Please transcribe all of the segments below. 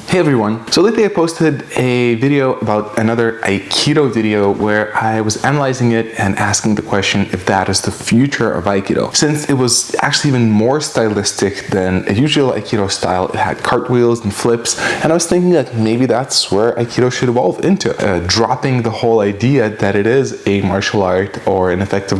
Hey everyone, so lately I posted a video about another Aikido video where I was analyzing it and asking the question if that is the future of Aikido. Since it was actually even more stylistic than a usual Aikido style, it had cartwheels and flips, and I was thinking that maybe that's where Aikido should evolve into, dropping the whole idea that it is a martial art or an effective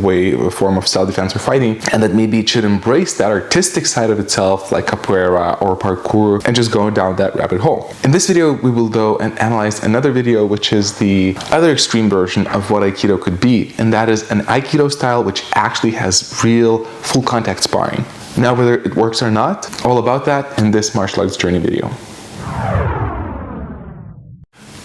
form of self-defense or fighting, and that maybe it should embrace that artistic side of itself like capoeira or parkour and just go down that rabbit hole. In this video, we will go and analyze another video, which is the other extreme version of what Aikido could be, and that is an Aikido style which actually has real full contact sparring. Now, whether it works or not, all about that in this martial arts journey video.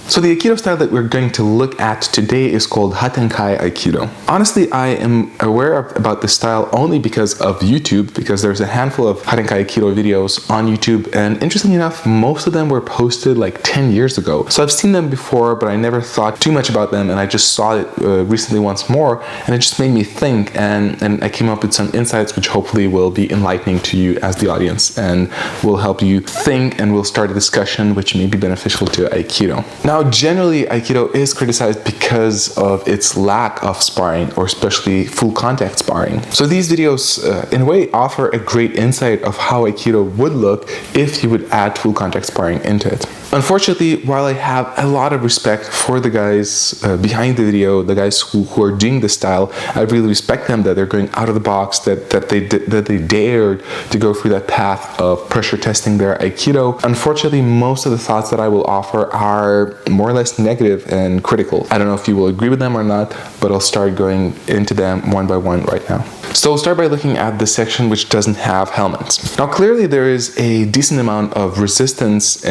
So the Aikido style that we're going to look at today is called Hatenkai Aikido. Honestly, I am aware about this style only because of YouTube, because there's a handful of Hatenkai Aikido videos on YouTube, and interestingly enough, most of them were posted like 10 years ago. So I've seen them before, but I never thought too much about them, and I just saw it recently once more, and it just made me think, and I came up with some insights which hopefully will be enlightening to you as the audience, and will help you think, and we'll start a discussion which may be beneficial to Aikido. Now, generally, Aikido is criticized because of its lack of sparring, or especially full contact sparring. So these videos, in a way, offer a great insight of how Aikido would look if you would add full contact sparring into it. Unfortunately, while I have a lot of respect for the guys behind the video, the guys who are doing this style, I really respect them that they're going out of the box, that they dared to go through that path of pressure testing their Aikido. Unfortunately, most of the thoughts that I will offer are more or less negative and critical. I don't know if you will agree with them or not, but I'll start going into them one by one right now. So we'll start by looking at the section which doesn't have helmets. Now, clearly there is a decent amount of resistance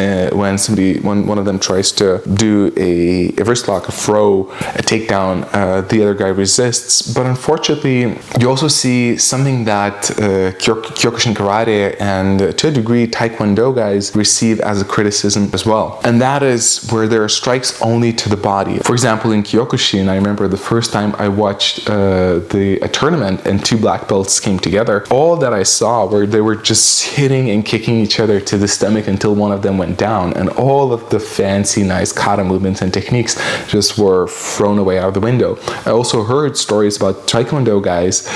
when one of them tries to do a wrist lock, a throw, a takedown. The other guy resists, but unfortunately, you also see something that Kyokushin karate and to a degree Taekwondo guys receive as a criticism as well, and that is where there are strikes only to the body. For example, in Kyokushin, I remember the first time I watched a tournament and two black belts came together, all that I saw were they were just hitting and kicking each other to the stomach until one of them went down, and all of the fancy nice kata movements and techniques just were thrown away out of the window. I also heard stories about Taekwondo guys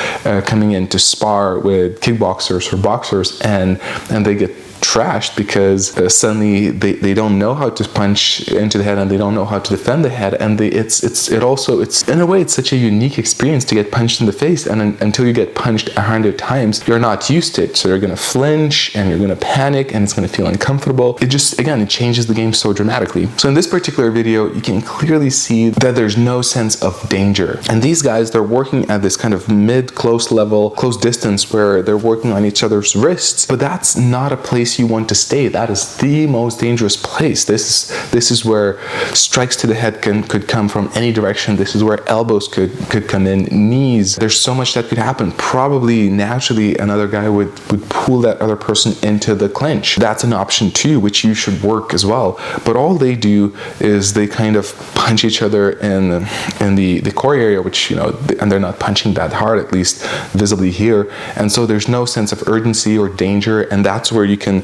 coming in to spar with kickboxers or boxers, and they get trashed because suddenly they don't know how to punch into the head, and they don't know how to defend the head, and it's in a way it's such a unique experience to get punched in the face, and until you get punched 100 times you're not used to it, so you're gonna flinch and you're gonna panic and it's gonna feel uncomfortable. It just, again, it changes the game so dramatically. So in this particular video you can clearly see that there's no sense of danger, and these guys, they're working at this kind of mid-close level, close distance, where they're working on each other's wrists, but that's not a place you want to stay. That is the most dangerous place. This is where strikes to the head could come from any direction. This is where elbows could come in, knees. There's so much that could happen. Probably naturally another guy would pull that other person into the clinch. That's an option too, which you should work as well. But all they do is they kind of punch each other in the core area, which, you know, and they're not punching that hard, at least visibly here. And so there's no sense of urgency or danger, and that's where you kind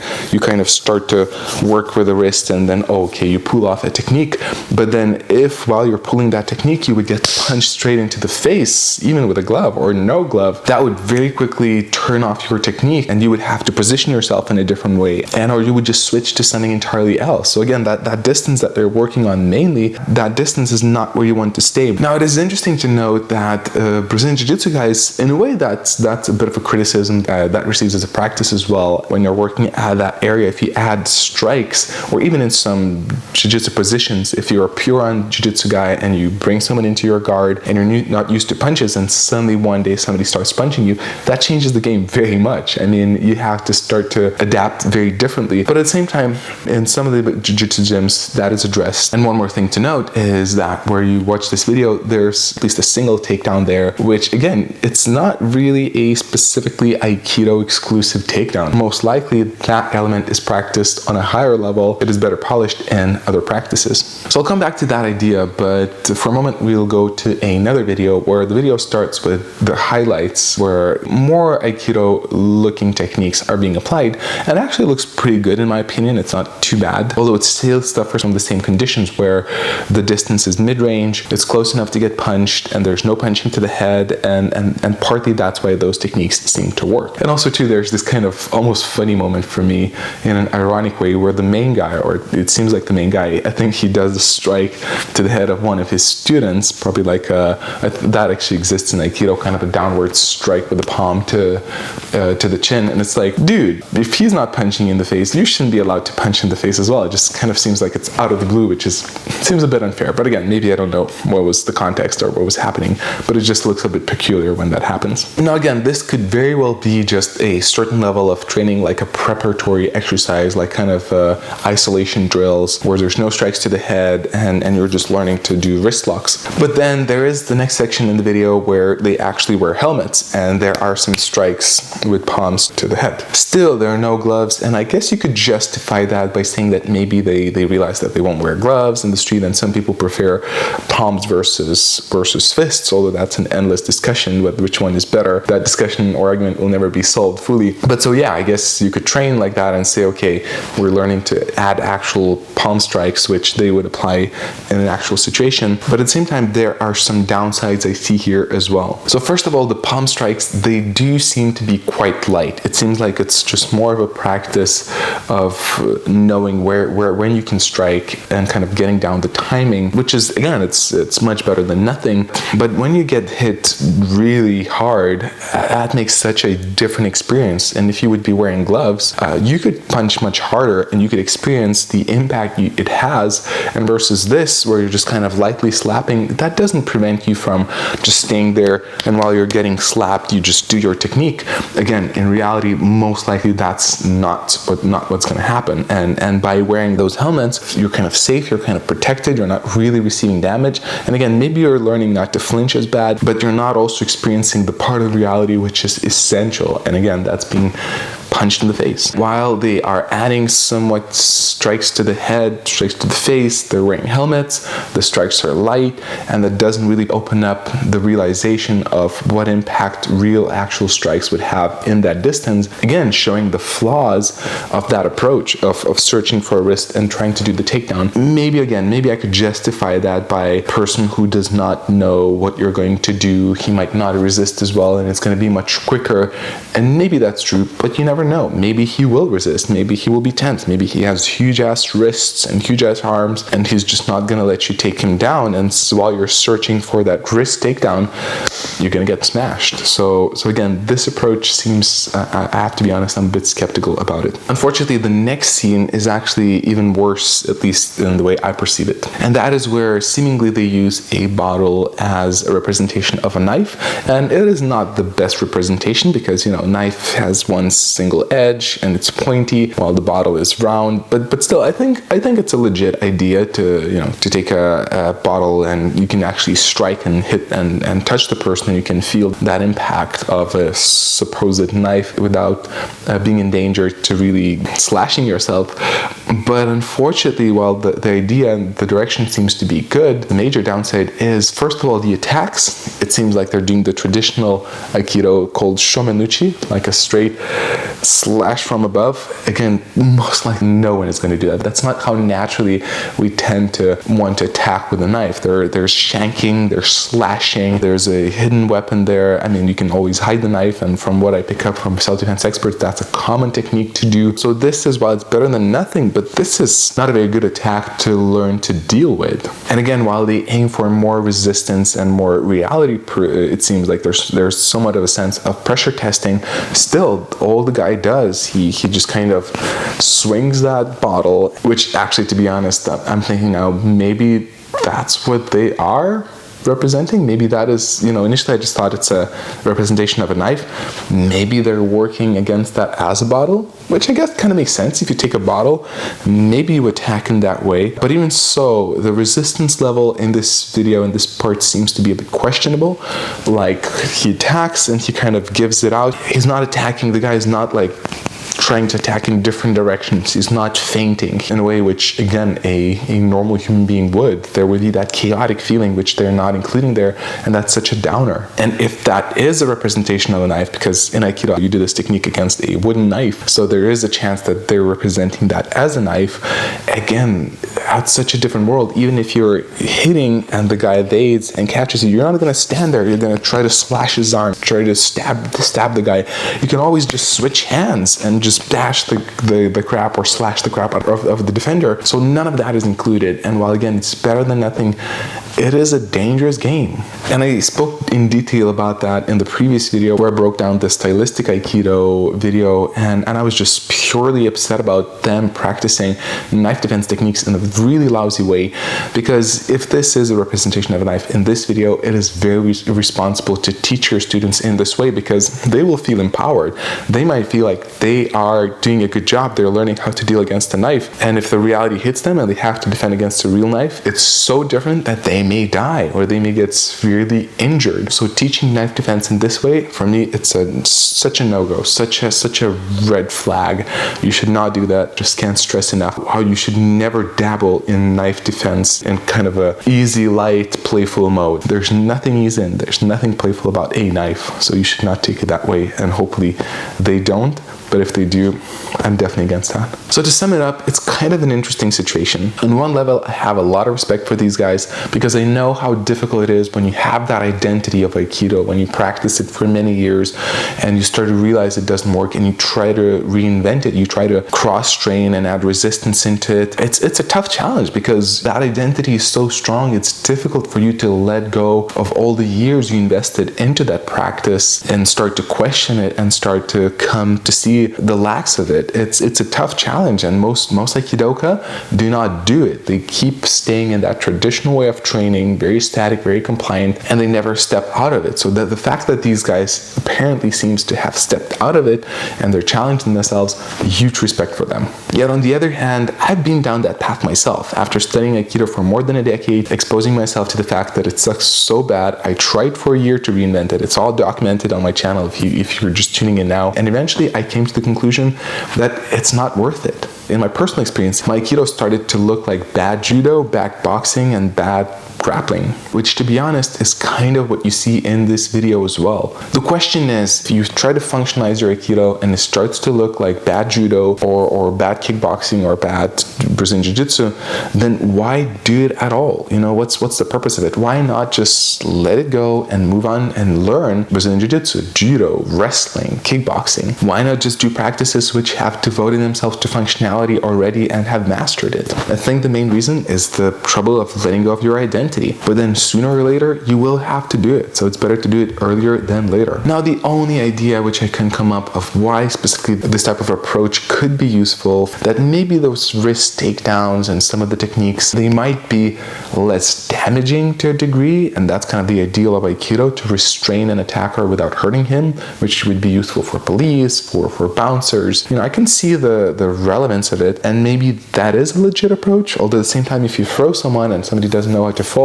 of start to work with the wrist, and then okay, you pull off a technique. But then if while you're pulling that technique you would get punched straight into the face, even with a glove or no glove, that would very quickly turn off your technique, and you would have to position yourself in a different way, or you would just switch to something entirely else. So again, that distance that they're working on, mainly that distance is not where you want to stay. Now, it is interesting to note that Brazilian Jiu-Jitsu guys, in a way, that's a bit of a criticism that receives as a practice as well. When you're working at that area, if you add strikes, or even in some jiu-jitsu positions, if you're a pure-on jiu-jitsu guy and you bring someone into your guard and you're not used to punches, and suddenly one day somebody starts punching you, that changes the game very much. I mean, you have to start to adapt very differently. But at the same time, in some of the jiu-jitsu gyms, that is addressed. And one more thing to note is that where you watch this video, there's at least a single takedown there, which again, it's not really a specifically Aikido exclusive takedown. Most likely that that element is practiced on a higher level, it is better polished in other practices. So I'll come back to that idea, but for a moment we'll go to another video where the video starts with the highlights where more Aikido looking techniques are being applied, and it actually looks pretty good in my opinion. It's not too bad, although it still suffers from the same conditions where the distance is mid-range, it's close enough to get punched, and there's no punching to the head, and partly that's why those techniques seem to work. And also too, there's this kind of almost funny moment for me in an ironic way where the main guy, or it seems like the main guy, I think he does a strike to the head of one of his students, probably like that actually exists in Aikido, kind of a downward strike with the palm to the chin, and it's like, dude, if he's not punching you in the face, you shouldn't be allowed to punch in the face as well. It just kind of seems like it's out of the blue, which seems a bit unfair. But again, maybe I don't know what was the context or what was happening, but it just looks a bit peculiar when that happens. Now again, this could very well be just a certain level of training, like a preparatory exercise, like kind of isolation drills where there's no strikes to the head and you're just learning to do wrist locks. But then there is the next section in the video where they actually wear helmets and there are some strikes with palms to the head. Still, there are no gloves, and I guess you could justify that by saying that maybe they realize that they won't wear gloves in the street, and some people prefer palms versus fists, although that's an endless discussion with which one is better. That discussion or argument will never be solved fully. But so yeah, I guess you could train like that and say, okay, we're learning to add actual palm strikes, which they would apply in an actual situation. But at the same time, there are some downsides I see here as well. So first of all, the palm strikes, they do seem to be quite light. It seems like it's just more of a practice of knowing when you can strike and kind of getting down the timing, which is, again, it's much better than nothing. But when you get hit really hard, that makes such a different experience. And if you would be wearing gloves, you could punch much harder and you could experience the impact it has. And versus this, where you're just kind of lightly slapping, that doesn't prevent you from just staying there, and while you're getting slapped, you just do your technique. Again, in reality, most likely that's not what's going to happen. And by wearing those helmets, you're kind of safe, you're kind of protected, you're not really receiving damage. And again, maybe you're learning not to flinch as bad, but you're not also experiencing the part of reality which is essential. And again, that's being punched in the face. While they are adding somewhat strikes to the head, strikes to the face, they're wearing helmets, the strikes are light, and that doesn't really open up the realization of what impact real actual strikes would have in that distance. Again, showing the flaws of that approach of searching for a wrist and trying to do the takedown. Maybe I could justify that by a person who does not know what you're going to do. He might not resist as well, and it's going to be much quicker. And maybe that's true, but you never know. Maybe he will resist. Maybe he will be tense. Maybe he has huge ass wrists and huge ass arms, and he's just not going to let you take him down. And so while you're searching for that wrist takedown, you're going to get smashed. So again, this approach seems, I have to be honest, I'm a bit skeptical about it. Unfortunately, the next scene is actually even worse, at least in the way I perceive it. And that is where seemingly they use a bottle as a representation of a knife. And it is not the best representation because, you know, a knife has one single edge and it's pointy while the bottle is round. But still, I think it's a legit idea to take a bottle and you can actually strike and hit and touch the person, and you can feel that impact of a supposed knife without being in danger to really slashing yourself. But unfortunately, while the idea and the direction seems to be good, the major downside is, first of all, the attacks. It seems like they're doing the traditional Aikido called shomenuchi, like a straight slash from above. Again, most likely no one is going to do that. That's not how naturally we tend to want to attack with a knife. There's shanking, there's slashing, there's a hidden weapon there. I mean, you can always hide the knife, and from what I pick up from self-defense experts, that's a common technique to do. So this is, while it's better than nothing, but this is not a very good attack to learn to deal with. And again, while they aim for more resistance and more reality, it seems like there's somewhat of a sense of pressure testing. Still, all the guy does, he just kind of swings that bottle, which actually, to be honest, I'm thinking now, maybe that's what they are representing. Maybe that is, initially I just thought it's a representation of a knife. Maybe they're working against that as a bottle, which I guess kind of makes sense. If you take a bottle, maybe you attack in that way. But even so, the resistance level in this video, in this part, seems to be a bit questionable. Like, he attacks and he kind of gives it out. He's not attacking. The guy is not like trying to attack in different directions. He's not feinting in a way which, again, a normal human being would. There would be that chaotic feeling which they're not including there, and that's such a downer. And if that is a representation of a knife, because in Aikido you do this technique against a wooden knife, so there is a chance that they're representing that as a knife, again, that's such a different world. Even if you're hitting and the guy evades and catches you, you're not going to stand there. You're going to try to slash his arm, try to stab the guy. You can always just switch hands and just dash the crap or slash the crap out of the defender. So none of that is included. And while again, it's better than nothing, it is a dangerous game. And I spoke in detail about that in the previous video where I broke down the stylistic Aikido video, and I was just purely upset about them practicing knife defense techniques in a really lousy way, because if this is a representation of a knife in this video, it is very responsible to teach your students in this way, because they will feel empowered. They might feel like they are doing a good job, they're learning how to deal against a knife, and if the reality hits them and they have to defend against a real knife, it's so different that they may die or they may get severely injured. So teaching knife defense in this way, for me, it's such a no-go, such a red flag. You should not do that. Just can't stress enough how you should never dabble in knife defense in kind of a easy, light, playful mode. There's nothing easy and there's nothing playful about a knife, so you should not take it that way, and hopefully they don't. But if they do, I'm definitely against that. So to sum it up, it's kind of an interesting situation. On one level, I have a lot of respect for these guys because I know how difficult it is when you have that identity of Aikido, when you practice it for many years and you start to realize it doesn't work and you try to reinvent it, you try to cross-train and add resistance into it. It's a tough challenge because that identity is so strong, it's difficult for you to let go of all the years you invested into that practice and start to question it and start to come to see the lacks of it. It's a tough challenge, and most Aikidoka do not do it. They keep staying in that traditional way of training, very static, very compliant, and they never step out of it. So the fact that these guys apparently seems to have stepped out of it and they're challenging themselves, huge respect for them. Yet on the other hand, I've been down that path myself. After studying Aikido for more than a decade, exposing myself to the fact that it sucks so bad, I tried for a year to reinvent it. It's all documented on my channel if you're just tuning in now. And eventually I came to the conclusion that it's not worth it. In my personal experience, my Aikido started to look like bad judo, bad boxing, and bad grappling, which to be honest is kind of what you see in this video as well. The question is, if you try to functionalize your Aikido and it starts to look like bad judo or bad kickboxing or bad Brazilian Jiu-Jitsu, then why do it at all? You know, what's the purpose of it? Why not just let it go and move on and learn Brazilian Jiu-Jitsu, judo, wrestling, kickboxing? Why not just do practices which have devoted themselves to functionality already and have mastered it? I think the main reason is the trouble of letting go of your identity. But then sooner or later, you will have to do it. So it's better to do it earlier than later. Now, the only idea which I can come up of why specifically this type of approach could be useful, that maybe those wrist takedowns and some of the techniques, they might be less damaging to a degree. And that's kind of the ideal of Aikido, to restrain an attacker without hurting him, which would be useful for police, for bouncers. You know, I can see the relevance of it. And maybe that is a legit approach. Although at the same time, if you throw someone and somebody doesn't know how to fall,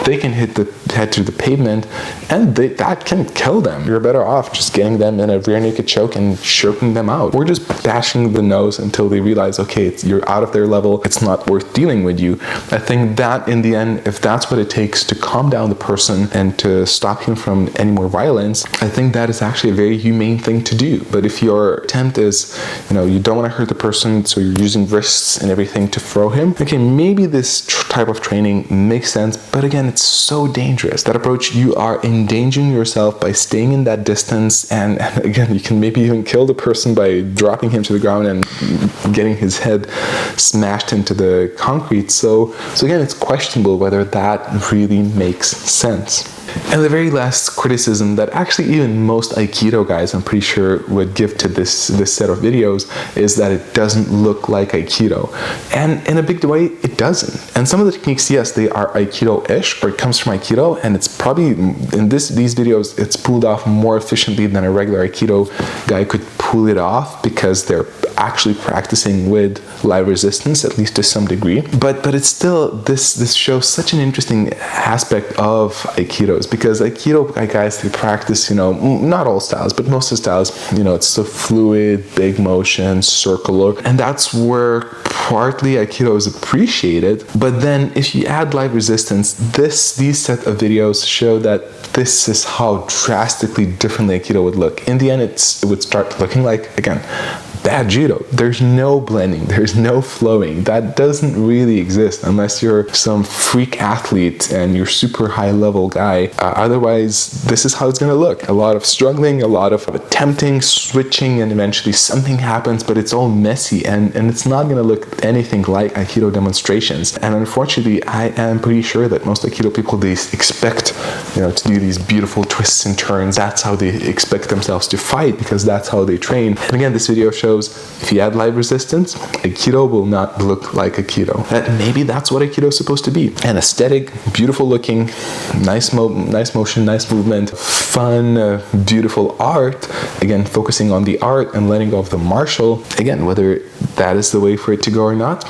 they can hit the head to the pavement and that can kill them. You're better off just getting them in a rear naked choke and choking them out, or just bashing the nose until they realize, okay, you're out of their level, it's not worth dealing with you. I think that in the end, if that's what it takes to calm down the person and to stop him from any more violence, I think that is actually a very humane thing to do. But if your attempt is, you know, you don't want to hurt the person, so you're using wrists and everything to throw him, okay, maybe this type of training makes sense. But again, it's so dangerous. That approach, you are endangering yourself by staying in that distance, and again, you can maybe even kill the person by dropping him to the ground and getting his head smashed into the concrete. So again, it's questionable whether that really makes sense. And the very last criticism that actually even most Aikido guys, I'm pretty sure, would give to this set of videos is that it doesn't look like Aikido. And in a big way, it doesn't. And some of the techniques, yes, they are Aikido-ish, or it comes from Aikido, and it's probably, in these videos, it's pulled off more efficiently than a regular Aikido guy could pull it off, because they're actually practicing with live resistance, at least to some degree. But it's still, this shows such an interesting aspect of Aikidos, because Aikido guys, they practice, not all styles, but most of the styles, it's so fluid, big motion, circular, and that's where partly Aikido is appreciated. But then if you add live resistance, these set of videos show that this is how drastically differently Aikido would look. In the end, it would start looking like, again, bad judo. There's no blending, there's no flowing. That doesn't really exist unless you're some freak athlete and you're super high level guy. Otherwise, this is how it's gonna look. A lot of struggling, a lot of attempting, switching, and eventually something happens, but it's all messy, and it's not gonna look anything like Aikido demonstrations. And unfortunately, I am pretty sure that most Aikido people, they expect, to do these beautiful twists and turns. That's how they expect themselves to fight, because that's how they train. And again, this video shows if you add live resistance, Aikido will not look like Aikido. Maybe that's what Aikido is supposed to be. An aesthetic, beautiful looking, nice motion, nice movement, fun, beautiful art. Again, focusing on the art and letting go of the martial. Again, whether that is the way for it to go or not,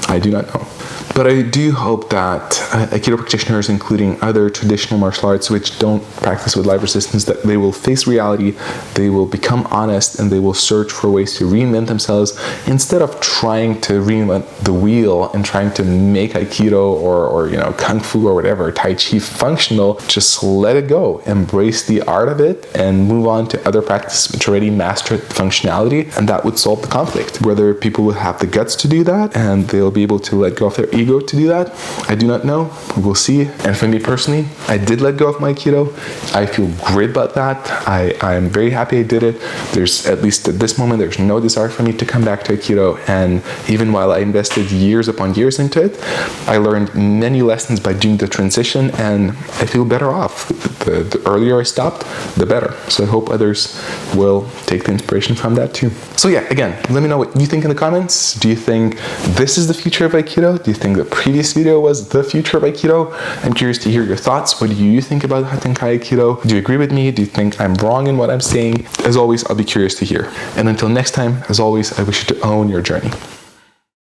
I do not know. But I do hope that Aikido practitioners, including other traditional martial arts which don't practice with live resistance, that they will face reality, they will become honest, and they will search for ways to reinvent themselves instead of trying to reinvent the wheel and trying to make Aikido or Kung Fu or whatever, Tai Chi functional. Just let it go. Embrace the art of it and move on to other practices which already mastered functionality, and that would solve the conflict. Whether people will have the guts to do that and they'll be able to let go of their ego to do that, I do not know. We will see. And for me personally, I did let go of my Aikido. I feel great about that. I am very happy I did it. There's, at least at this moment, there's no desire for me to come back to Aikido. And even while I invested years upon years into it, I learned many lessons by doing the transition, and I feel better off. The earlier I stopped, the better. So I hope others will take the inspiration from that too. So yeah, again, let me know what you think in the comments. Do you think this is the future of Aikido? Do you think the previous video was the future of Aikido? I'm curious to hear your thoughts. What do you think about Hatenkai Aikido? Do you agree with me? Do you think I'm wrong in what I'm saying? As always, I'll be curious to hear. And until next time, as always, I wish you to own your journey.